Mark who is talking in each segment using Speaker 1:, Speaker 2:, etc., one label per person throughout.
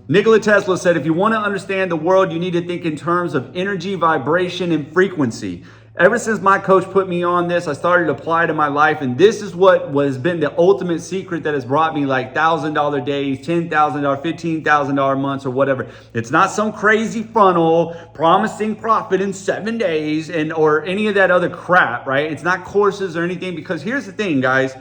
Speaker 1: Nikola Tesla said, if you want to understand the world, you need to think in terms of energy, vibration, and frequency. Ever since my coach put me on this, I started to apply to my life. And this is what has been the ultimate secret that has brought me like $1,000 days, $10,000, $15,000 months or whatever. It's not some crazy funnel promising profit in 7 days or any of that other crap, right? It's not courses or anything, because here's the thing, guys.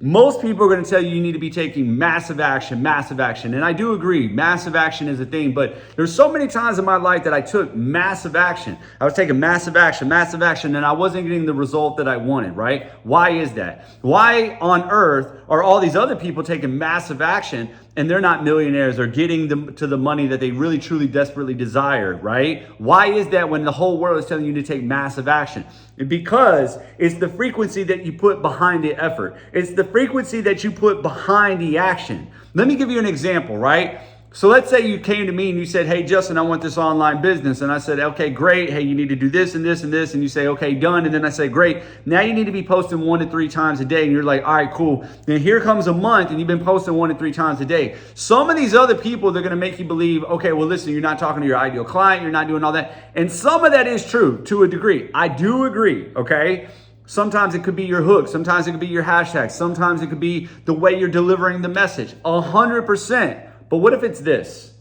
Speaker 1: Most people are going to tell you need to be taking massive action. And I do agree, massive action is a thing, but there's so many times in my life that I took massive action. I was taking massive action, and I wasn't getting the result that I wanted, right? Why is that? Why on earth are all these other people taking massive action and they're not millionaires or getting them to the money that they really, truly, desperately desire, right? Why is that when the whole world is telling you to take massive action? Because it's the frequency that you put behind the effort. It's the frequency that you put behind the action. Let me give you an example, right? So let's say you came to me and you said, hey, Justin, I want this online business. And I said, okay, great. Hey, you need to do this and this and this. And you say, okay, done. And then I say, great. Now you need to be posting 1 to 3 times a day. And you're like, all right, cool. Then here comes a month and you've been posting 1 to 3 times a day. Some of these other people, they're going to make you believe, okay, well, listen, you're not talking to your ideal client. You're not doing all that. And some of that is true to a degree. I do agree. Okay. Sometimes it could be your hook. Sometimes it could be your hashtag. Sometimes it could be the way you're delivering the message. 100%. But what if it's this?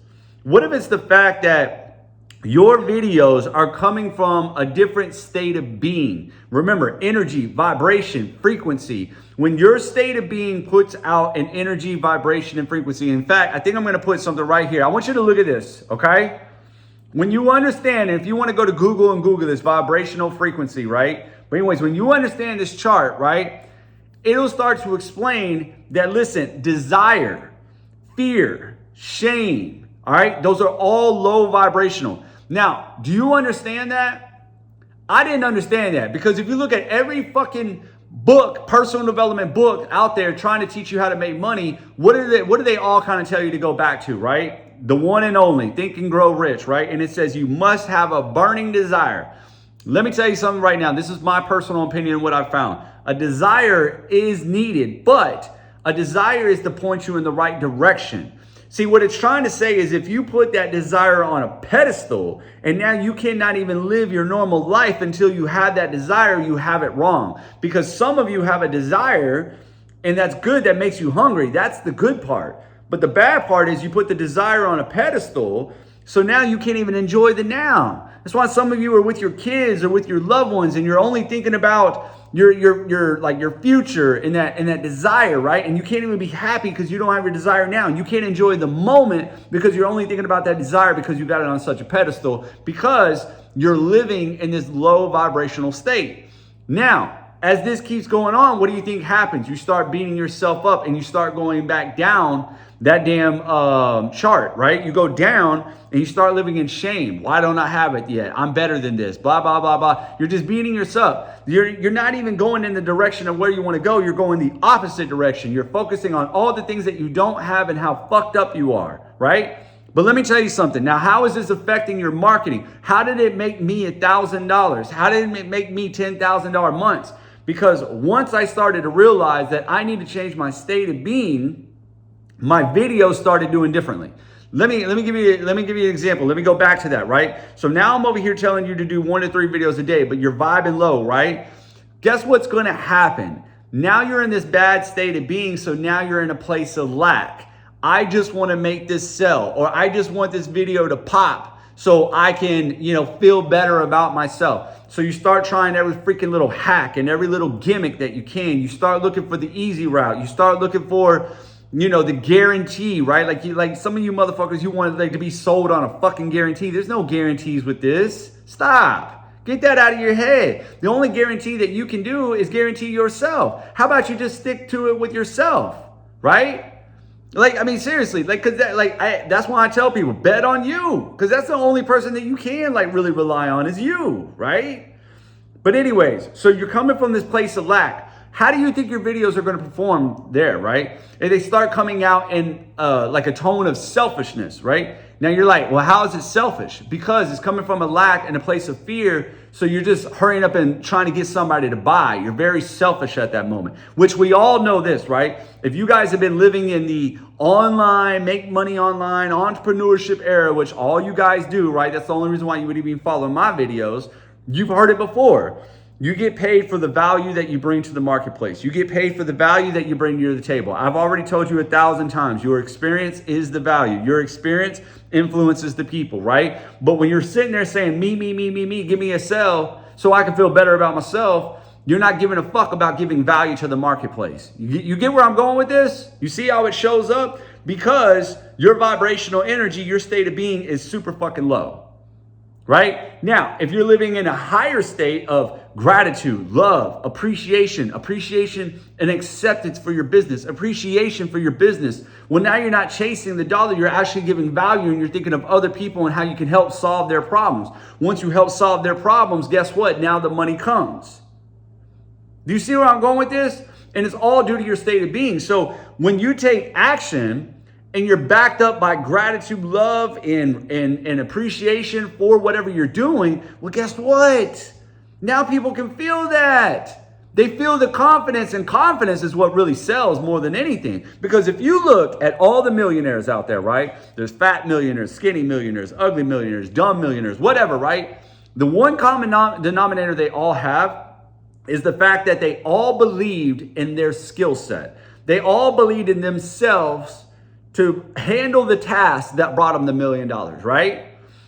Speaker 1: What if it's the fact that your videos are coming from a different state of being? Remember, energy, vibration, frequency. When your state of being puts out an energy, vibration, and frequency. In fact, I think I'm going to put something right here. I want you to look at this, okay? When you understand, and if you want to go to Google and Google this vibrational frequency, right? But anyways, when you understand this chart, right? It'll start to explain that, listen, desire, fear, shame, all right? Those are all low vibrational. Now, do you understand that? I didn't understand that, because if you look at every fucking book, personal development book out there trying to teach you how to make money, what do they all kind of tell you to go back to, right? The one and only, Think and Grow Rich, right? And it says you must have a burning desire. Let me tell you something right now. This is my personal opinion and what I've found. A desire is needed, but a desire is to point you in the right direction. See, what it's trying to say is if you put that desire on a pedestal and now you cannot even live your normal life until you have that desire, you have it wrong. Because some of you have a desire and that's good, that makes you hungry. That's the good part. But the bad part is you put the desire on a pedestal, so now you can't even enjoy the now. That's why some of you are with your kids or with your loved ones and you're only thinking about your future and that desire, right? And you can't even be happy because you don't have your desire now. And you can't enjoy the moment because you're only thinking about that desire because you got it on such a pedestal, because you're living in this low vibrational state. Now, as this keeps going on, what do you think happens? You start beating yourself up and you start going back down that damn chart, right? You go down and you start living in shame. Why don't I have it yet? I'm better than this, blah, blah, blah, blah. You're just beating yourself. You're not even going in the direction of where you want to go. You're going the opposite direction. You're focusing on all the things that you don't have and how fucked up you are, right? But let me tell you something. Now, how is this affecting your marketing? How did it make me $1,000? How did it make me $10,000 months? Because once I started to realize that I need to change my state of being, my videos started doing differently. Let me give you an example. Let me go back to that, right? So now I'm over here telling you to do 1 to 3 videos a day, but you're vibing low, right? Guess what's going to happen? Now you're in this bad state of being, so now you're in a place of lack. I just want to make this sell, or I just want this video to pop so I can, feel better about myself. So you start trying every freaking little hack and every little gimmick that you can. You start looking for the easy route. You start looking for the guarantee, right? Like some of you motherfuckers, you want to be sold on a fucking guarantee. There's no guarantees with this. Stop. Get that out of your head. The only guarantee that you can do is guarantee yourself. How about you just stick to it with yourself, right? Seriously, that's why I tell people, bet on you, because that's the only person that you can really rely on is you, right? But anyways, so you're coming from this place of lack. How do you think your videos are going to perform there, right? And they start coming out in a tone of selfishness, right? Now you're like, well, how is it selfish? Because it's coming from a lack and a place of fear. So you're just hurrying up and trying to get somebody to buy. You're very selfish at that moment, which we all know this, right? If you guys have been living in the online, make money online, entrepreneurship era, which all you guys do, right? That's the only reason why you would even follow my videos. You've heard it before. You get paid for the value that you bring to the marketplace. You get paid for the value that you bring to the table. I've already told you 1,000 times, your experience is the value. Your experience influences the people, right? But when you're sitting there saying, me, give me a sell so I can feel better about myself, you're not giving a fuck about giving value to the marketplace. You get where I'm going with this? You see how it shows up? Because your vibrational energy, your state of being is super fucking low. Right? Now, if you're living in a higher state of gratitude, love, appreciation and acceptance for your business, appreciation for your business, well, now you're not chasing the dollar, you're actually giving value and you're thinking of other people and how you can help solve their problems. Once you help solve their problems, guess what? Now the money comes. Do you see where I'm going with this? And it's all due to your state of being. So when you take action, and you're backed up by gratitude, love, and appreciation for whatever you're doing, well, guess what? Now people can feel that. They feel the confidence, and confidence is what really sells more than anything. Because if you look at all the millionaires out there, right? There's fat millionaires, skinny millionaires, ugly millionaires, dumb millionaires, whatever, right? The one common denominator they all have is the fact that they all believed in their skill set. They all believed in themselves to handle the task that brought them the $1 million, right?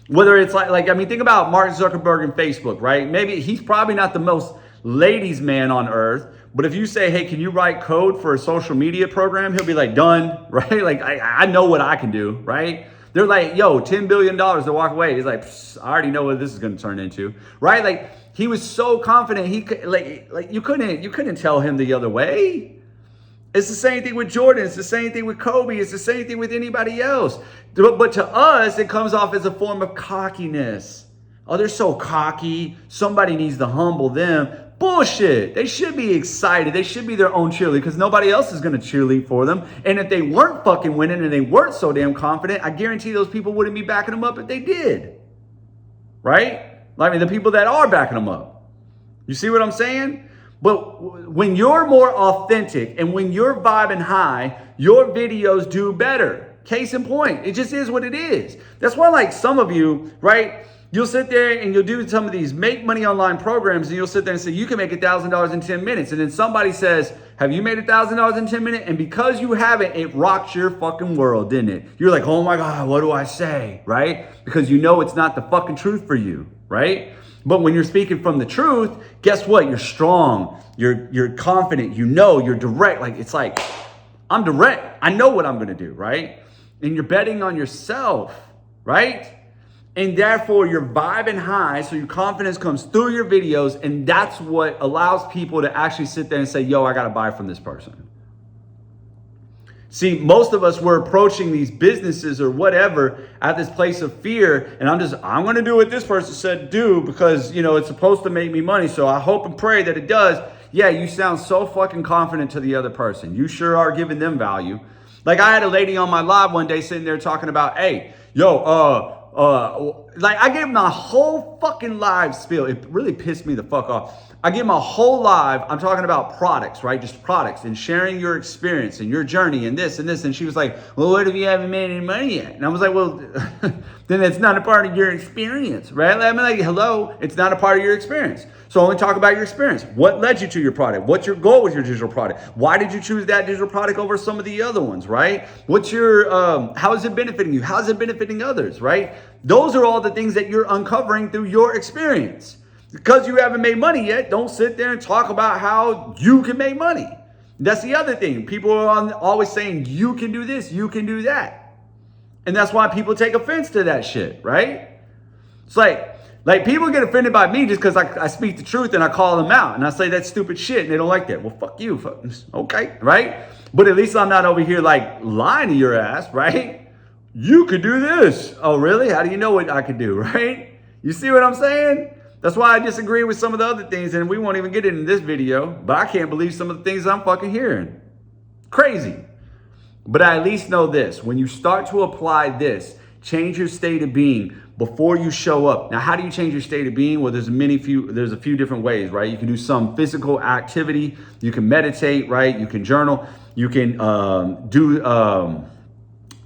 Speaker 1: Whether it's think about Mark Zuckerberg and Facebook, right? Maybe he's probably not the most ladies man on earth, but if you say, hey, can you write code for a social media program? He'll be like, done, right? Like, I know what I can do, right? They're like, yo, $10 billion to walk away. He's like, I already know what this is going to turn into, right? Like, he was so confident. He could, you couldn't tell him the other way. It's the same thing with Jordan. It's the same thing with Kobe. It's the same thing with anybody else. But to us, it comes off as a form of cockiness. Oh, they're so cocky. Somebody needs to humble them. Bullshit. They should be excited. They should be their own cheerleader because nobody else is going to cheerlead for them. And if they weren't fucking winning and they weren't so damn confident, I guarantee those people wouldn't be backing them up if they did. Right? I mean, the people that are backing them up. You see what I'm saying? But when you're more authentic and when you're vibing high, your videos do better. Case in point, it just is what it is. That's why, like some of you, right? You'll sit there and you'll do some of these make money online programs and you'll sit there and say, you can make $1,000 in 10 minutes. And then somebody says, have you made $1,000 in 10 minutes? And because you haven't, it rocked your fucking world, didn't it? You're like, oh my God, what do I say? Right? Because you know it's not the fucking truth for you, right? But when you're speaking from the truth, guess what? You're strong. You're confident. You know, you're direct. Like, it's like, I'm direct. I know what I'm going to do, right? And you're betting on yourself, right? And therefore, you're vibing high. So your confidence comes through your videos. And that's what allows people to actually sit there and say, yo, I got to buy from this person. See, most of us were approaching these businesses or whatever at this place of fear. And I'm going to do what this person said do because, it's supposed to make me money. So I hope and pray that it does. Yeah, you sound so fucking confident to the other person. You sure are giving them value. Like I had a lady on my live one day sitting there talking about, hey, I gave my whole fucking live spiel. It really pissed me the fuck off. I give my whole live. I'm talking about products, right? Just products and sharing your experience and your journey and this and this. And she was like, well, what if you haven't made any money yet? And I was like, well, then it's not a part of your experience, right? I'm like, hello, it's not a part of your experience. So only talk about your experience. What led you to your product? What's your goal with your digital product? Why did you choose that digital product over some of the other ones, right? What's your, how is it benefiting you? How is it benefiting others, right? Those are all the things that you're uncovering through your experience. Because you haven't made money yet, don't sit there and talk about how you can make money. That's the other thing. People are always saying, you can do this, you can do that. And that's why people take offense to that shit, right? It's like people get offended by me just because I speak the truth and I call them out. And I say that stupid shit and they don't like that. Well, fuck you. Okay, right? But at least I'm not over here like lying to your ass, right? You could do this. Oh, really? How do you know what I could do, right? You see what I'm saying? That's why I disagree with some of the other things, and we won't even get into this video, but I can't believe some of the things I'm fucking hearing. Crazy. But I at least know this. When you start to apply this, Change your state of being before you show up. Now, how do you change your state of being? Well, there's a few different ways, right? You can do some physical activity. You can meditate, right? You can journal. You can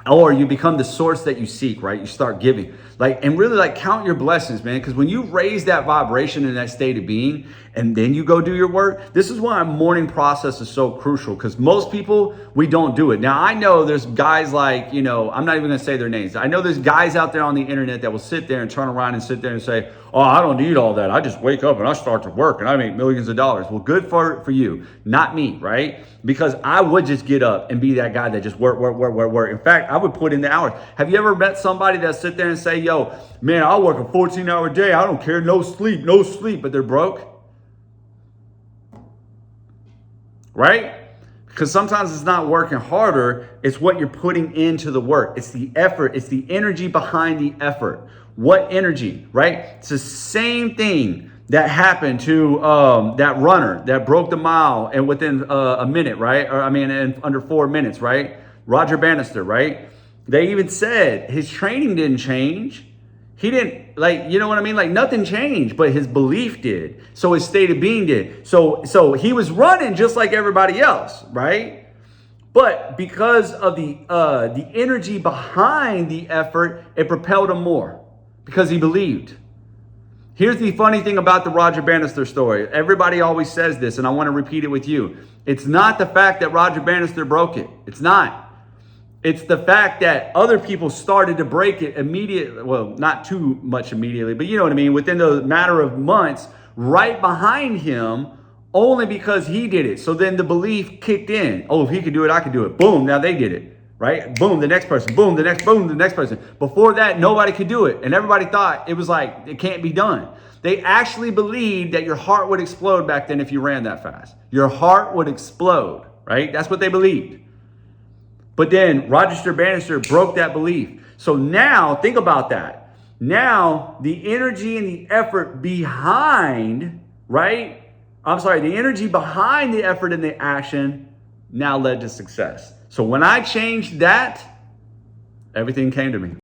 Speaker 1: or you become the source that you seek, right? You start giving, and really count your blessings, man. Because when you raise that vibration in that state of being, and then you go do your work, this is why morning process is so crucial. Because most people, we don't do it. Now, I know there's guys I'm not even gonna say their names. I know there's guys out there on the internet that will sit there and turn around and sit there and say, oh, I don't need all that. I just wake up and I start to work and I make millions of dollars. Well, good for you, not me, right? Because I would just get up and be that guy that just work. In fact, I would put in the hours. Have you ever met somebody that sit there and say, yo, man, I'll work a 14-hour day. I don't care. No sleep, but they're broke? Right? Because sometimes it's not working harder. It's what you're putting into the work. It's the effort. It's the energy behind the effort. What energy, right? It's the same thing that happened to that runner that broke the mile and within a minute, right? In under 4 minutes, right? Roger Bannister, right? They even said his training didn't change. He didn't, you know what I mean? Nothing changed, but his belief did. So his state of being did. So he was running just like everybody else, right? But because of the energy behind the effort, it propelled him more because he believed. Here's the funny thing about the Roger Bannister story. Everybody always says this, and I want to repeat it with you. It's not the fact that Roger Bannister broke it. It's not. It's the fact that other people started to break it immediately. Well, not too much immediately, but you know what I mean? Within the matter of months, right behind him, only because he did it. So then the belief kicked in. Oh, if he could do it, I could do it. Boom, now they did it. Right? Boom, the next person. Boom, the next person. Before that, nobody could do it. And everybody thought it was it can't be done. They actually believed that your heart would explode back then if you ran that fast. Your heart would explode, right? That's what they believed. But then Roger Bannister broke that belief. So now, think about that. Now, the energy and the effort behind, right? The energy behind the effort and the action now led to success. So when I changed that, everything came to me.